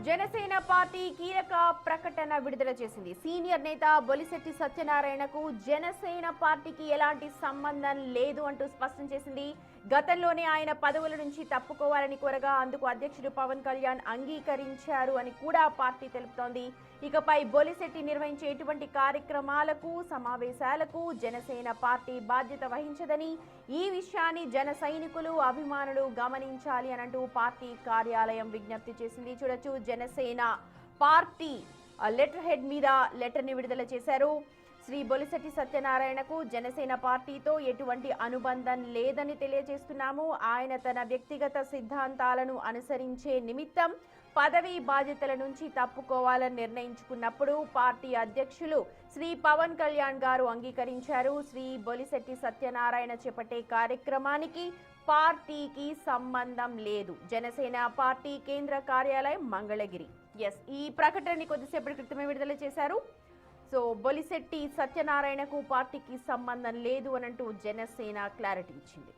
Janasena party కీలక ప్రకటన విడుదల చేసింది. సీనియర్ నేత బొలిశెట్టి సత్యనారాయణకు జనసేన పార్టీకి ఎలాంటి సంబంధం లేదు అంటూ స్పష్టం చేసింది. గతంలోనే ఆయన పదవుల నుంచి తప్పుకోవాలని కోరగా అందుకు అధ్యక్షుడు పవన్ కళ్యాణ్ అంగీకరించారు అని కూడా పార్టీ తెలుపుతోంది. ఇకపై బొలిశెట్టి నిర్వహించే ఎటువంటి కార్యక్రమాలకు, సమావేశాలకు జనసేన పార్టీ బాధ్యత వహించదని, ఈ విషయాన్ని జన సైనికులు, అభిమానులు గమనించాలి అని అంటూ పార్టీ కార్యాలయం విజ్ఞప్తి చేసింది. చూడొచ్చు, జనసేన పార్టీ లెటర్ హెడ్ మీద లెటర్ ని విడుదల చేశారు. శ్రీ బొలిశెట్టి సత్యనారాయణకు జనసేన పార్టీతో ఎటువంటి అనుబంధం లేదని తెలియజేస్తున్నాము. ఆయన తన వ్యక్తిగత సిద్ధాంతాలను అనుసరించే నిమిత్తం పదవీ బాధ్యతల నుంచి తప్పుకోవాలని నిర్ణయించుకున్నప్పుడు పార్టీ అధ్యక్షులు శ్రీ పవన్ కళ్యాణ్ గారు అంగీకరించారు. శ్రీ బొలిశెట్టి సత్యనారాయణ చేపట్టే కార్యక్రమానికి పార్టీకి సంబంధం లేదు. జనసేన పార్టీ కేంద్ర కార్యాలయం మంగళగిరి. ఈ ప్రకటనని కొద్దిసేపటి క్రితమే విడుదల చేశారు. సో బొలిశెట్టి సత్యనారాయణకు పార్టీకి సంబంధం లేదు అనంటూ జనసేన క్లారిటీ ఇచ్చింది.